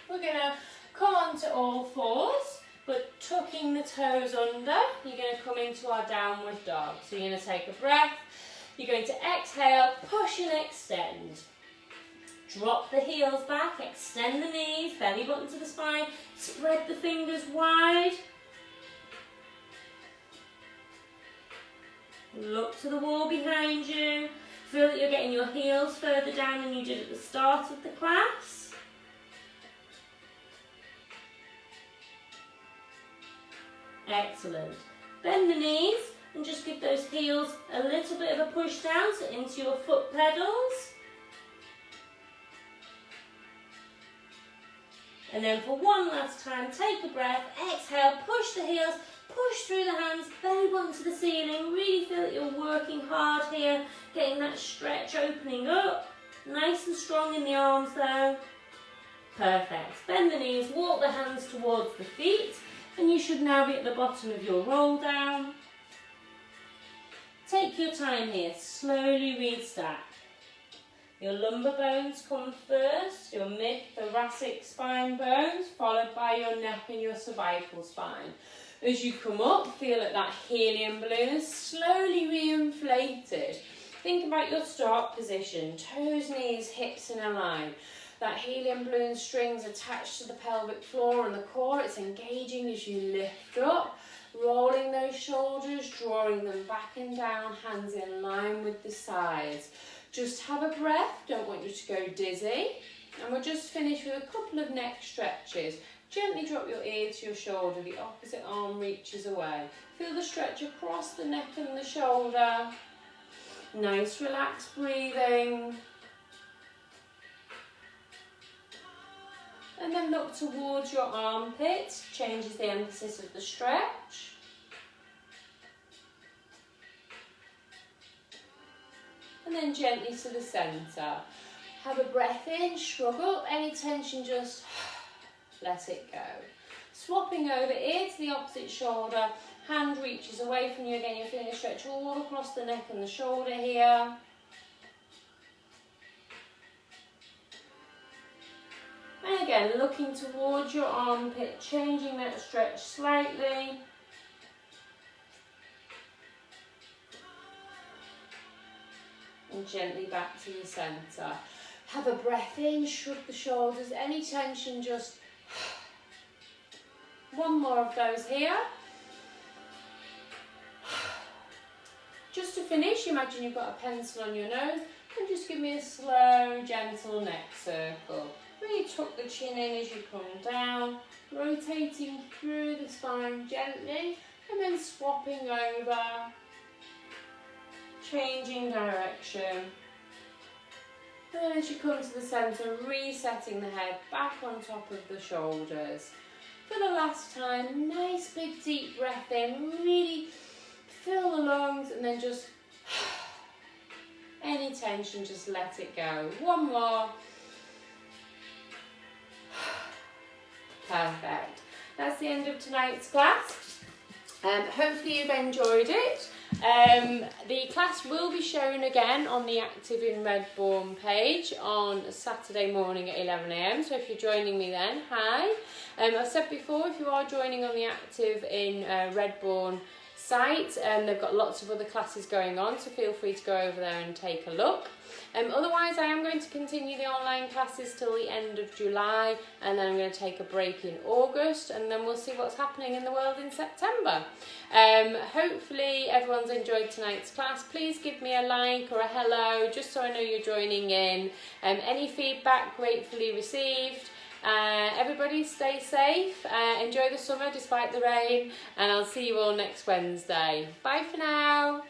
Speaker 1: We're going to come onto all fours, but tucking the toes under. You're going to come into our downward dog. So you're going to take a breath. You're going to exhale, push and extend. Drop the heels back, extend the knees, belly button to the spine, spread the fingers wide. Look to the wall behind you. Feel that you're getting your heels further down than you did at the start of the class. Excellent. Bend the knees and just give those heels a little bit of a push down, so into your foot pedals. And then for one last time, take a breath, exhale, push the heels, push through the hands, belly button to the ceiling. Really feel that you're working hard here, getting that stretch opening up. Nice and strong in the arms though. Perfect. Bend the knees, walk the hands towards the feet, and you should now be at the bottom of your roll down. Take your time here, slowly restack. Your lumbar bones come first, your mid-thoracic spine bones, followed by your neck and your cervical spine. As you come up, feel that helium balloon is slowly re-inflated. Think about your start position, toes, knees, hips in a line. That helium balloon string's attached to the pelvic floor and the core. It's engaging as you lift up, rolling those shoulders, drawing them back and down, hands in line with the sides. Just have a breath, don't want you to go dizzy. And we'll just finish with a couple of neck stretches. Gently drop your ear to your shoulder, the opposite arm reaches away. Feel the stretch across the neck and the shoulder. Nice relaxed breathing. And then look towards your armpits, changes the emphasis of the stretch. And then gently to the centre. Have a breath in, shrug up, any tension just let it go. Swapping over, ear to the opposite shoulder, hand reaches away from you again, you're feeling a stretch all across the neck and the shoulder here. And again, looking towards your armpit, changing that stretch slightly. And gently back to the centre. Have a breath in, shrug the shoulders, any tension just... One more of those here. Just to finish, imagine you've got a pencil on your nose. And just give me a slow, gentle neck circle. Really tuck the chin in as you come down, rotating through the spine gently, and then swapping over, changing direction. And then as you come to the centre, resetting the head back on top of the shoulders. For the last time, nice big deep breath in, really fill the lungs, and then just any tension, just let it go. One more. Perfect. That's the end of tonight's class. Hopefully you've enjoyed it. The class will be shown again on the Active in Redbourne page on Saturday morning at 11 AM. So if you're joining me then, hi. I've said before, if you are joining on the Active in Redbourne site, they've got lots of other classes going on, so feel free to go over there and take a look. Otherwise, I am going to continue the online classes till the end of July, and then I'm going to take a break in August, and then we'll see what's happening in the world in September. Hopefully everyone's enjoyed tonight's class. Please give me a like or a hello, just so I know you're joining in. Any feedback gratefully received. Everybody stay safe, enjoy the summer despite the rain, and I'll see you all next Wednesday. Bye for now.